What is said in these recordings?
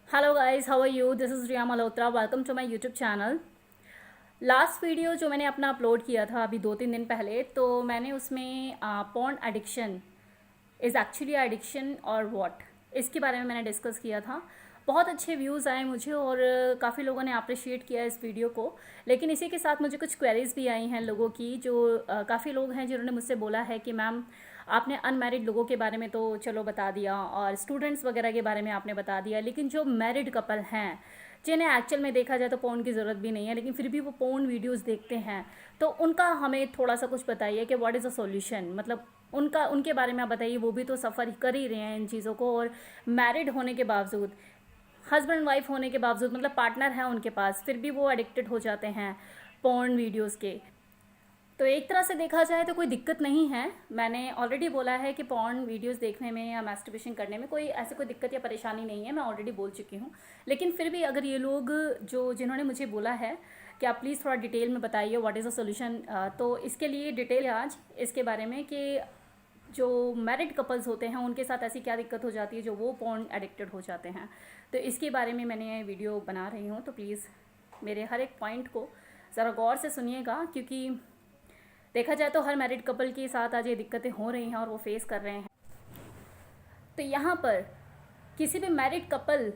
Hello guys, how are you? This is Riya Malhotra. Welcome to my YouTube channel. Last video जो मैंने अपना upload किया था अभी 2-3 दिन पहले, तो मैंने उसमें porn addiction is actually addiction और व्हाट, इसके बारे में मैंने डिस्कस किया था। बहुत अच्छे व्यूज़ आए मुझे और काफ़ी लोगों ने अप्रिशिएट किया इस वीडियो को। लेकिन इसी के साथ मुझे कुछ क्वेरीज भी आई हैं लोगों की, जो काफ़ी लोग हैं जिन्होंने मुझसे बोला है कि मैम, आपने अनमैरिड लोगों के बारे में तो चलो बता दिया और स्टूडेंट्स वगैरह के बारे में आपने बता दिया, लेकिन जो मैरिड कपल हैं जिन्हें एक्चुअल में देखा जाए तो फ़ोन की ज़रूरत भी नहीं है, लेकिन फिर भी वो फ़ोन वीडियोस देखते हैं, तो उनका हमें थोड़ा सा कुछ बताइए कि व्हाट इज़ अ सॉल्यूशन। मतलब उनका उनके बारे में आप बताइए। वो भी तो सफ़र कर ही रहे हैं इन चीज़ों को, और मैरिड होने के बावजूद, हस्बैंड वाइफ होने के बावजूद, मतलब पार्टनर है उनके पास, फिर भी वो एडिक्टेड हो जाते हैं पॉर्न वीडियोस के। तो एक तरह से देखा जाए तो कोई दिक्कत नहीं है। मैंने ऑलरेडी बोला है कि पॉर्न वीडियोस देखने में या मास्टरबेशन करने में कोई ऐसे कोई दिक्कत या परेशानी नहीं है, मैं ऑलरेडी बोल चुकी हूँ। लेकिन फिर भी अगर ये लोग जो जिन्होंने मुझे बोला है कि आप प्लीज़ थोड़ा डिटेल में बताइए व्हाट इज़ अ सोल्यूशन, तो इसके लिए डिटेल आज इसके बारे में कि जो मैरिड कपल्स होते हैं उनके साथ ऐसी क्या दिक्कत हो जाती है जो वो पॉर्न एडिक्टेड हो जाते हैं। तो इसके बारे में मैंने वीडियो बना रही हूँ, तो प्लीज़ मेरे हर एक पॉइंट को ज़रा गौर से सुनिएगा, क्योंकि देखा जाए तो हर मैरिड कपल के साथ आज ये दिक्कतें हो रही हैं और वो फेस कर रहे हैं। तो यहाँ पर किसी भी मैरिड कपल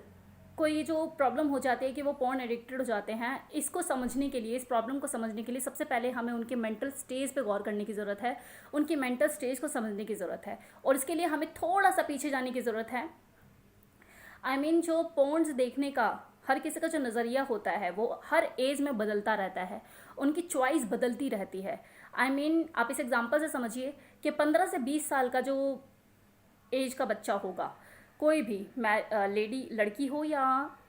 को ये जो प्रॉब्लम हो जाती है कि वो पॉर्न एडिक्टेड हो जाते हैं, इसको समझने के लिए, इस प्रॉब्लम को समझने के लिए सबसे पहले हमें उनके मेंटल स्टेज पे गौर करने की ज़रूरत है। उनकी मेंटल स्टेज को समझने की ज़रूरत है, और इसके लिए हमें थोड़ा सा पीछे जाने की ज़रूरत है। जो पॉर्न्स देखने का हर किसी का जो नज़रिया होता है वो हर एज में बदलता रहता है, उनकी चॉइस बदलती रहती है। आप इस एग्जांपल से समझिए कि 15 से 20 साल का जो एज का बच्चा होगा, कोई भी लेडी, लड़की हो या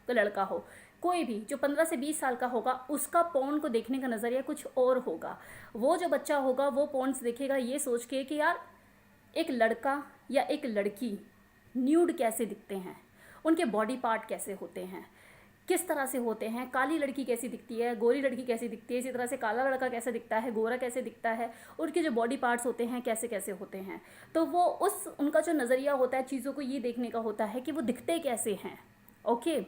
लड़का हो, कोई भी जो 15 से 20 साल का होगा, उसका पॉर्न को देखने का नज़रिया कुछ और होगा। वो जो बच्चा होगा वो पॉर्न्स देखेगा ये सोच के कि यार, एक लड़का या एक लड़की न्यूड कैसे दिखते हैं, उनके बॉडी पार्ट कैसे होते हैं, किस तरह से होते हैं, काली लड़की कैसी दिखती है, गोरी लड़की कैसी दिखती है, इसी तरह से काला लड़का कैसे दिखता है, गोरा कैसे दिखता है, उनके जो बॉडी पार्ट्स होते हैं कैसे कैसे होते हैं। तो वो उनका जो नज़रिया होता है चीज़ों को ये देखने का होता है कि वो दिखते कैसे हैं। ओके।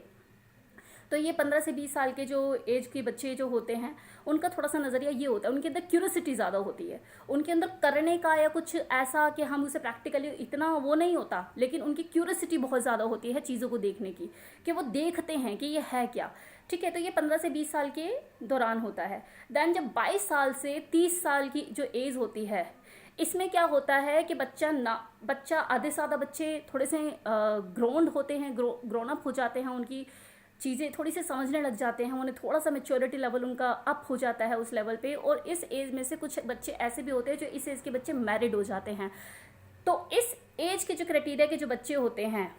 तो ये 15 से 20 साल के जो एज के बच्चे जो होते हैं, उनका थोड़ा सा नज़रिया ये होता है, उनके अंदर क्यूरियोसिटी ज़्यादा होती है, उनके अंदर करने का या कुछ ऐसा कि हम उसे प्रैक्टिकली इतना वो नहीं होता, लेकिन उनकी क्यूरियोसिटी बहुत ज़्यादा होती है चीज़ों को देखने की, कि वो देखते हैं कि ये है क्या। ठीक है, तो ये 15 से 20 साल के दौरान होता है। दैन जब 22 साल से 30 साल की जो एज होती है, इसमें क्या होता है कि बच्चा आधे से ज़्यादा बच्चे थोड़े से ग्रोन्ड होते हैं, ग्रोन अप हो जाते हैं, उनकी चीज़ें थोड़ी सी समझने लग जाते हैं, उन्हें थोड़ा सा मेच्योरिटी लेवल उनका अप हो जाता है उस लेवल पे। और इस एज में से कुछ बच्चे ऐसे भी होते हैं जो इस एज के बच्चे मैरिड हो जाते हैं। तो इस एज के जो क्राइटेरिया के जो बच्चे होते हैं,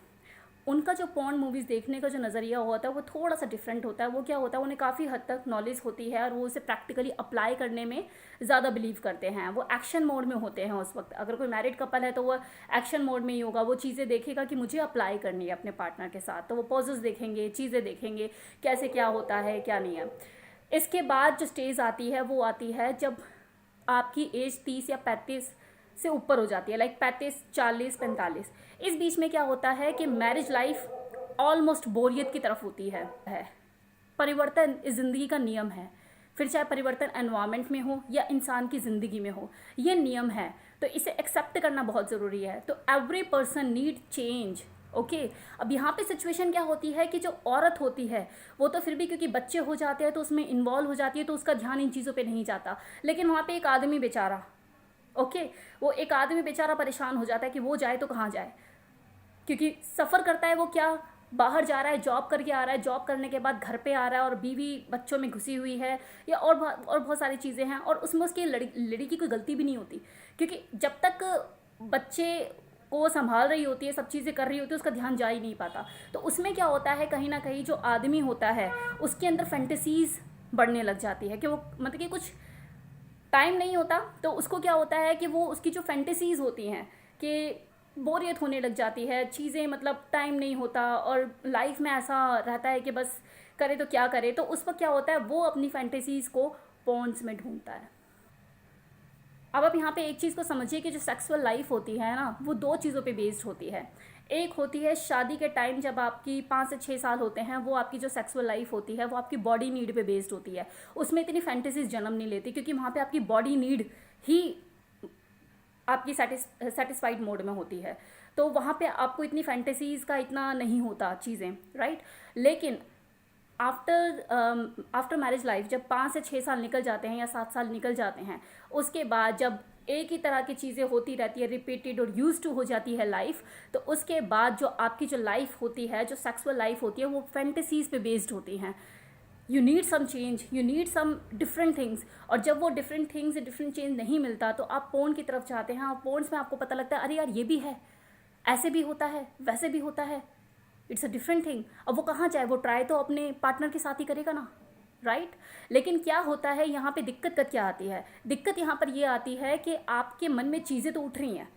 उनका जो पॉर्न मूवीज़ देखने का जो नज़रिया होता है वो थोड़ा सा डिफरेंट होता है। वो क्या होता है, उन्हें काफ़ी हद तक नॉलेज होती है और वो उसे प्रैक्टिकली अप्लाई करने में ज़्यादा बिलीव करते हैं। वो एक्शन मोड में होते हैं उस वक्त। अगर कोई मैरिड कपल है तो वो एक्शन मोड में ही होगा, वो चीज़ें देखेगा कि मुझे अप्लाई करनी है अपने पार्टनर के साथ, तो वो पॉजेस देखेंगे, चीज़ें देखेंगे कैसे क्या होता है क्या नहीं है। इसके बाद जो स्टेज आती है वो आती है जब आपकी एज 30 या 35 से ऊपर हो जाती है, लाइक 35, 40, 45। इस बीच में क्या होता है कि मैरिज लाइफ ऑलमोस्ट बोरियत की तरफ होती है। परिवर्तन इस ज़िंदगी का नियम है, फिर चाहे परिवर्तन एनवायरनमेंट में हो या इंसान की ज़िंदगी में हो, ये नियम है। तो इसे एक्सेप्ट करना बहुत ज़रूरी है। तो every person need change. Okay. अब यहाँ पे सिचुएशन क्या होती है कि जो औरत होती है वो तो फिर भी क्योंकि बच्चे हो जाते हैं तो उसमें इन्वॉल्व हो जाती है, तो उसका ध्यान इन चीज़ों पे नहीं जाता। लेकिन वहाँ पे एक आदमी बेचारा, ओके, वो एक आदमी बेचारा परेशान हो जाता है कि वो जाए तो कहाँ जाए, क्योंकि सफ़र करता है वो, क्या बाहर जा रहा है, जॉब करके आ रहा है, जॉब करने के बाद घर पे आ रहा है और बीवी बच्चों में घुसी हुई है, या और बहुत सारी चीज़ें हैं, और उसमें उसकी लड़की की कोई गलती भी नहीं होती, क्योंकि जब तक बच्चे को संभाल रही होती है, सब चीज़ें कर रही होती है, उसका ध्यान जा ही नहीं पाता। तो उसमें क्या होता है, कहीं ना कहीं जो आदमी होता है उसके अंदर फैंटेसीज बढ़ने लग जाती है, कि वो मतलब कि कुछ टाइम नहीं होता, तो उसको क्या होता है कि वो उसकी जो फैंटेसीज होती हैं कि बोरियत होने लग जाती है, चीज़ें मतलब टाइम नहीं होता, और लाइफ में ऐसा रहता है कि बस करे तो क्या करे। तो उस वक्त क्या होता है, वो अपनी फैंटेसीज को पॉन्स में ढूंढता है। अब आप यहाँ पे एक चीज़ को समझिए कि जो सेक्सुअल लाइफ होती है ना, वो दो चीज़ों पे बेस्ड होती है। एक होती है शादी के टाइम, जब आपकी 5 से 6 साल होते हैं, वो आपकी जो सेक्सुअल लाइफ होती है वो आपकी बॉडी नीड पे बेस्ड होती है। उसमें इतनी फैंटेसीज जन्म नहीं लेती, क्योंकि वहाँ पे आपकी बॉडी नीड ही आपकी सेटिस्फाइड मोड में होती है। तो वहाँ पे आपको इतनी फैंटेसीज का इतना नहीं होता चीज़ें, राइट। लेकिन आफ्टर मैरिज लाइफ जब 5 से 6 साल निकल जाते हैं या 7 साल निकल जाते हैं, उसके बाद जब एक ही तरह की चीज़ें होती रहती है, रिपीटेड और यूज टू हो जाती है लाइफ, तो उसके बाद जो आपकी जो लाइफ होती है, जो सेक्सुअल लाइफ होती है, वो फैंटेसीज पे बेस्ड होती हैं। You need some change, you need some different things. और जब वो डिफरेंट थिंग्स, डिफरेंट चेंज नहीं मिलता, तो आप पोर्न की तरफ जाते हैं, और पोर्न्स में आपको पता लगता है अरे यार ये भी है, ऐसे भी होता है, वैसे भी होता है, इट्स अ डिफरेंट थिंग। अब वो कहाँ जाए, वो ट्राई तो अपने पार्टनर के साथ ही करेगा ना, राइट। लेकिन क्या होता है यहाँ पे, दिक्कत क्या आती है? दिक्कत यहाँ पर ये आती है कि आपके मन में चीज़ें तो उठ रही हैं,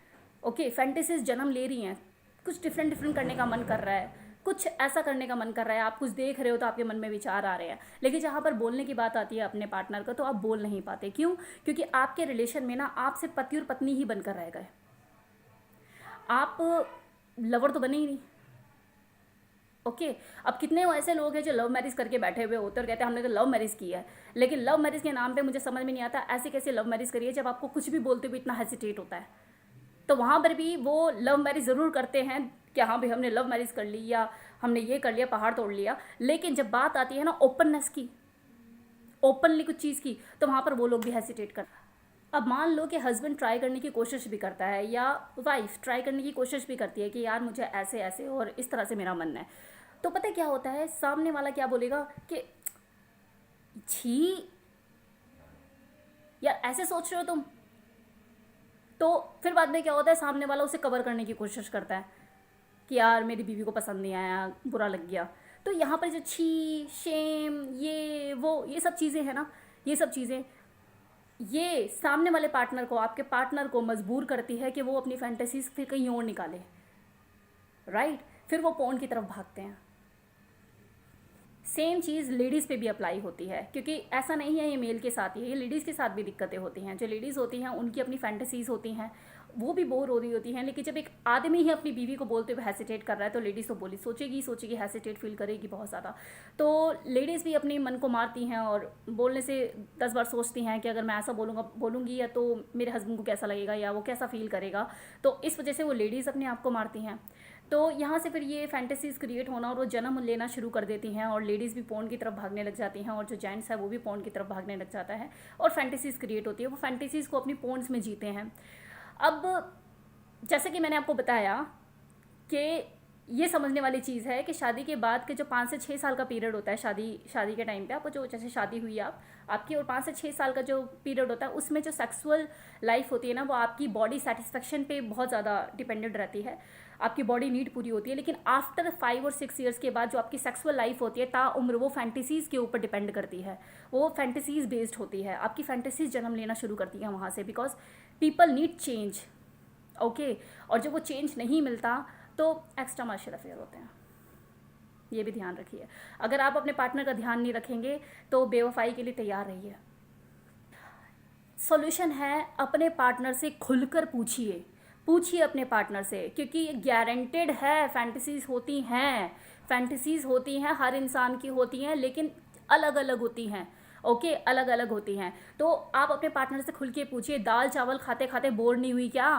ओके, फैंटेसीज जन्म ले रही हैं, कुछ डिफरेंट डिफरेंट करने का मन कर रहा है, कुछ ऐसा करने का मन कर रहा है, आप कुछ देख रहे हो तो आपके मन में विचार आ रहे हैं, लेकिन जहाँ पर बोलने की बात आती है अपने पार्टनर का, तो आप बोल नहीं पाते। क्यों? क्योंकि आपके रिलेशन में ना आप सिर्फ पति और पत्नी ही बनकर रह गए, आप लवर तो बने ही नहीं, ओके। अब कितने ऐसे लोग हैं जो लव मैरिज करके बैठे हुए होते हैं और कहते हैं हमने तो लव मैरिज की है, लेकिन लव मैरिज के नाम पे मुझे समझ में नहीं आता ऐसे कैसे लव मैरिज करिए जब आपको कुछ भी बोलते हुए इतना हेसिटेट होता है। तो वहाँ पर भी वो लव मैरिज ज़रूर करते हैं कि हाँ भाई हमने लव मैरिज कर ली, या हमने ये कर लिया, पहाड़ तोड़ लिया, लेकिन जब बात आती है ना ओपननेस की, ओपनली कुछ चीज़ की, तो वहाँ पर वो लोग भी हेसिटेट करते हैं। अब मान लो कि हस्बैंड ट्राई करने की कोशिश भी करता है, या वाइफ ट्राई करने की कोशिश भी करती है कि यार मुझे ऐसे ऐसे और इस तरह से मेरा मन है, तो पता है क्या होता है, सामने वाला क्या बोलेगा कि छी यार ऐसे सोच रहे हो तुम। तो फिर बाद में क्या होता है, सामने वाला उसे कवर करने की कोशिश करता है कि यार मेरी बीवी को पसंद नहीं आया, बुरा लग गया। तो यहाँ पर जो छी, शेम, ये सब चीज़ें हैं ना, ये सब चीज़ें ये सामने वाले पार्टनर को, आपके पार्टनर को मजबूर करती है कि वो अपनी फैंटेसीज फिर कहीं और निकाले, राइट। फिर वो पोर्न की तरफ भागते हैं। सेम चीज़ लेडीज़ पे भी अप्लाई होती है, क्योंकि ऐसा नहीं है ये मेल के साथ ही है, ये लेडीज़ के साथ भी दिक्कतें होती हैं। जो लेडीज़ होती हैं उनकी अपनी फैंटेसीज़ होती हैं, वो भी बोर हो रही होती हैं, लेकिन जब एक आदमी ही अपनी बीवी को बोलते हुए हेसिटेट कर रहा है, तो लेडीज़ तो बोली सोचेगी, हेसिटेट फील करेगी बहुत ज़्यादा। तो लेडीज़ भी अपने मन को मारती हैं और बोलने से 10 बार सोचती हैं कि अगर मैं ऐसा बोलूँगी या तो मेरे हस्बैंड को कैसा लगेगा या वो कैसा फील करेगा, तो इस वजह से वो लेडीज़ अपने आप को मारती हैं। तो यहाँ से फिर ये फैंटेसीज क्रिएट होना और वो जन्म लेना शुरू कर देती हैं, और लेडीज़ भी पोर्न की तरफ भागने लग जाती हैं, और जो जेंट्स है वो भी पोर्न की तरफ भागने लग जाता है, और फैंटेसीज क्रिएट होती है। वो फैंटेसीज को अपनी पोर्न्स में जीते हैं। अब जैसे कि मैंने आपको बताया कि ये समझने वाली चीज़ है कि शादी के बाद के जो 5 से 6 साल का पीरियड होता है, शादी के टाइम पे आपको, जो जैसे शादी हुई आपकी, और 5 से 6 साल का जो पीरियड होता है, उसमें जो सेक्सुअल लाइफ होती है ना, वो आपकी बॉडी सेटिस्फेक्शन पे बहुत ज़्यादा डिपेंडेंट रहती है, आपकी बॉडी नीड पूरी होती है। लेकिन आफ्टर 5 और 6 ईयर्स के बाद जो आपकी सेक्सुअल लाइफ होती है ताउम्र, वो फैंटेसीज़ के ऊपर डिपेंड करती है, वो फैंटेसीज़ बेस्ड होती है, आपकी फैंटेसीज जन्म लेना शुरू करती हैं वहाँ से, because people need change, okay. और जब वो चेंज नहीं मिलता तो एक्स्ट्रा मार्शल अफेयर होते हैं, ये भी ध्यान रखिए। अगर आप अपने पार्टनर का ध्यान नहीं रखेंगे तो बेवफाई के लिए तैयार रहिए। सॉल्यूशन है, अपने पार्टनर से खुलकर पूछिए अपने पार्टनर से, क्योंकि ये गारंटेड है फैंटेसीज होती हैं, हर इंसान की होती हैं, लेकिन अलग अलग होती हैं, ओके, अलग अलग होती हैं। तो आप अपने पार्टनर से खुल के पूछिए, दाल चावल खाते खाते बोर नहीं हुई क्या,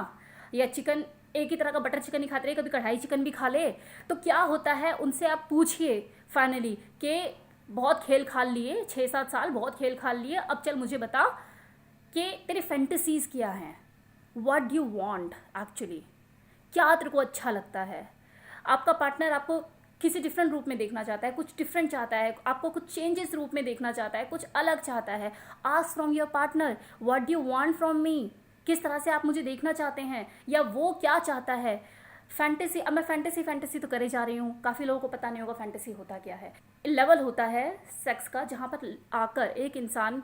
या चिकन, एक ही तरह का बटर चिकन ही खाते रहे, कभी कढ़ाई चिकन भी खा ले। तो क्या होता है, उनसे आप पूछिए फाइनली कि बहुत खेल खाल लिए, 6-7 साल बहुत खेल खाल लिए, अब चल मुझे बता कि तेरी फैंटेसीज क्या हैं, what do you want actually, क्या तेरे को अच्छा लगता है। आपका पार्टनर आपको किसी डिफरेंट रूप में देखना चाहता है, कुछ डिफरेंट चाहता है, आपको कुछ चेंजेस रूप में देखना चाहता है, कुछ अलग चाहता है। Ask from your partner, what do you want from me, किस तरह से आप मुझे देखना चाहते हैं, या वो क्या चाहता है। फैंटेसी, अब मैं फैंटेसी तो करे जा रही हूँ, काफ़ी लोगों को पता नहीं होगा फैंटेसी होता क्या है। लेवल होता है सेक्स का जहाँ पर आकर एक इंसान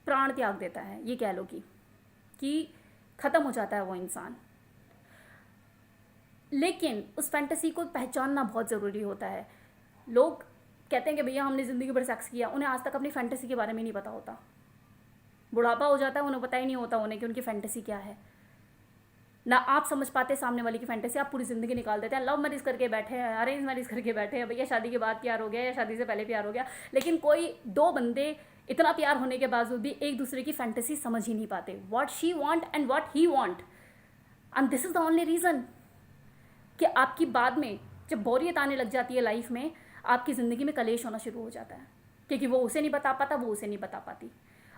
प्राण त्याग देता है, ये कह लो कि ख़त्म हो जाता है वो इंसान। लेकिन उस फैंटेसी को पहचानना बहुत ज़रूरी होता है। लोग कहते हैं कि भैया हमने ज़िंदगी भर सेक्स किया, उन्हें आज तक अपनी फैंटेसी के बारे में नहीं पता होता। बुढ़ापा हो जाता है, उन्हें पता ही नहीं होता उन्हें कि उनकी फैंटेसी क्या है। ना आप समझ पाते सामने वाले की फैंटेसी, आप पूरी ज़िंदगी निकाल देते हैं। लव मैरिज करके बैठे हैं, अरेंज मैरिज करके बैठे हैं, भैया शादी के बाद प्यार हो गया या शादी से पहले प्यार हो गया, लेकिन कोई दो बंदे इतना प्यार होने के बावजूद भी एक दूसरे की फैंटेसी समझ ही नहीं पाते, what she want and what he want. And this is the only reason कि आपकी बाद में जब बोरियत आने लग जाती है लाइफ में, आपकी ज़िंदगी में कलेश होना शुरू हो जाता है, क्योंकि वो उसे नहीं बता पाता, वो उसे नहीं बता पाती।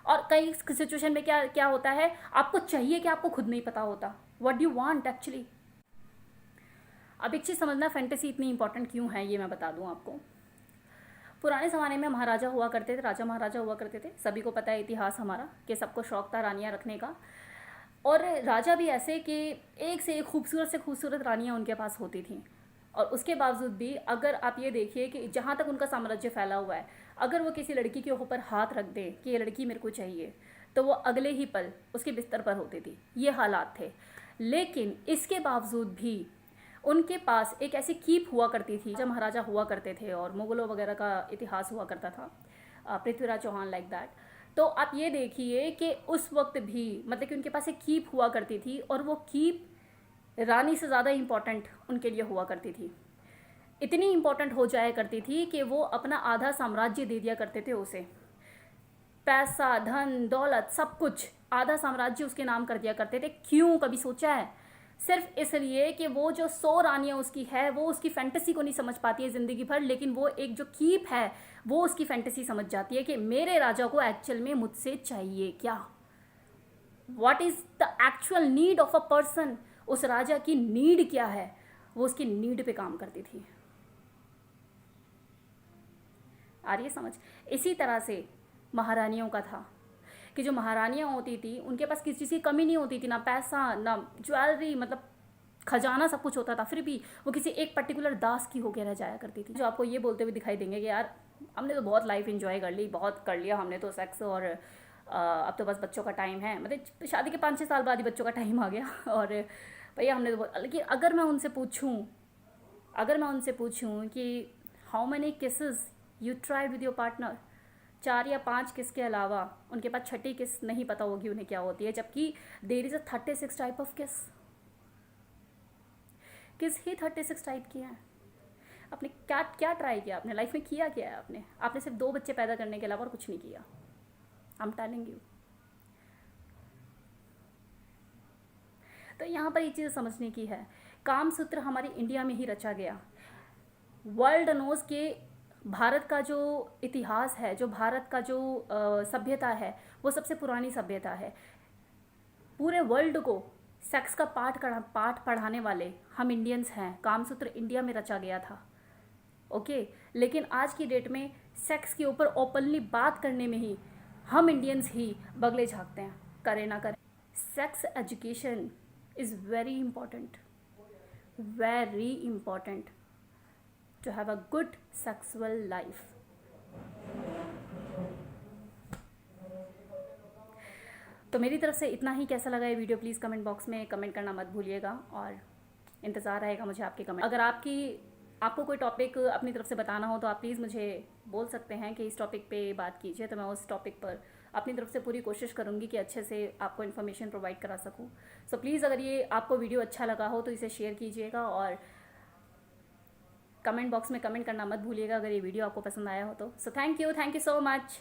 और कई सिचुएशन में क्या क्या होता है, आपको चाहिए कि आपको खुद नहीं पता होता what do you want actually. अब एक चीज़ समझना, फैंटेसी इतनी इंपॉर्टेंट क्यों है ये मैं बता दूं आपको। पुराने ज़माने में महाराजा हुआ करते थे, राजा महाराजा हुआ करते थे, सभी को पता है इतिहास हमारा कि सबको शौक था रानियाँ रखने का। और राजा भी ऐसे कि एक से एक खूबसूरत से खूबसूरत रानियाँ उनके पास होती थीं। और उसके बावजूद भी अगर आप ये देखिए कि जहाँ तक उनका साम्राज्य फैला हुआ है, अगर वो किसी लड़की के ऊपर हाथ रख दे कि ये लड़की मेरे को चाहिए, तो वो अगले ही पल उसके बिस्तर पर होती थी। ये हालात थे। लेकिन इसके बावजूद भी उनके पास एक ऐसी कीप हुआ करती थी, जब महाराजा हुआ करते थे और मुगलों वगैरह का इतिहास हुआ करता था, पृथ्वीराज चौहान लाइक दैट। तो आप ये देखिए कि उस वक्त भी मतलब कि उनके पास एक कीप हुआ करती थी, और वो कीप रानी से ज़्यादा इम्पॉर्टेंट उनके लिए हुआ करती थी। इतनी इम्पॉर्टेंट हो जाया करती थी कि वो अपना आधा साम्राज्य दे दिया करते थे उसे, पैसा धन दौलत सब कुछ, आधा साम्राज्य उसके नाम कर दिया करते थे। क्यों, कभी सोचा है? सिर्फ इसलिए कि वो जो 100 रानियाँ उसकी है, वो उसकी फैंटेसी को नहीं समझ पाती है ज़िंदगी भर, लेकिन वो एक जो कीप है वो उसकी फैंटेसी समझ जाती है कि मेरे राजा को एक्चुअल में मुझसे चाहिए क्या, what is the actual need of a person. उस राजा की नीड क्या है, वो उसकी नीड पे काम करती थी। आ रही है समझ? इसी तरह से महारानियों का था कि जो महारानियाँ होती थी उनके पास किसी चीज़ की कमी नहीं होती थी, ना पैसा ना ज्वेलरी, मतलब खजाना सब कुछ होता था, फिर भी वो किसी एक पर्टिकुलर दास की होकर रह जाया करती थी, जो आपको ये बोलते हुए दिखाई देंगे कि यार हमने तो बहुत लाइफ एंजॉय कर ली, बहुत कर लिया हमने तो सेक्स, और अब तो बस बच्चों का टाइम है, मतलब शादी के 5-6 साल बाद ही बच्चों का टाइम आ गया और भैया हमने तो बहुत। लेकिन अगर मैं उनसे पूछूं कि how many kisses you tried with your partner, 4 या 5 किस के अलावा उनके पास छठी किस नहीं पता होगी उन्हें क्या होती है, जबकि there is a 36 type of किस ही 36 टाइप की हैं। आपने क्या क्या ट्राई किया, अपने लाइफ में किया क्या है आपने सिर्फ 2 बच्चे पैदा करने के अलावा और कुछ नहीं किया। I am telling you. तो यहाँ पर एक चीज़ समझने की है, कामसूत्र हमारे इंडिया में ही रचा गया। वर्ल्ड नोज के भारत का जो इतिहास है, जो भारत का जो सभ्यता है, वो सबसे पुरानी सभ्यता है। पूरे वर्ल्ड को सेक्स का पाठ पढ़ाने वाले हम इंडियंस हैं। कामसूत्र इंडिया में रचा गया था, ओके। लेकिन आज की डेट में सेक्स के ऊपर ओपनली बात करने में ही हम इंडियंस ही बगले झाँकते हैं, करें ना करें। Sex education is very important to have a good sexual life. तो मेरी तरफ से इतना ही। कैसा लगा ये वीडियो प्लीज़ कमेंट बॉक्स में कमेंट करना मत भूलिएगा, और इंतज़ार रहेगा मुझे आपके कमेंट। अगर आपको कोई टॉपिक अपनी तरफ से बताना हो तो आप प्लीज़ मुझे बोल सकते हैं कि इस टॉपिक पे बात कीजिए, तो मैं उस टॉपिक पर अपनी तरफ से पूरी कोशिश करूँगी कि अच्छे से आपको इन्फॉर्मेशन प्रोवाइड करा सकूँ। सो प्लीज़ अगर ये आपको वीडियो अच्छा लगा हो तो इसे शेयर कीजिएगा, और कमेंट बॉक्स में कमेंट करना मत भूलिएगा अगर ये वीडियो आपको पसंद आया हो तो। So thank you so much.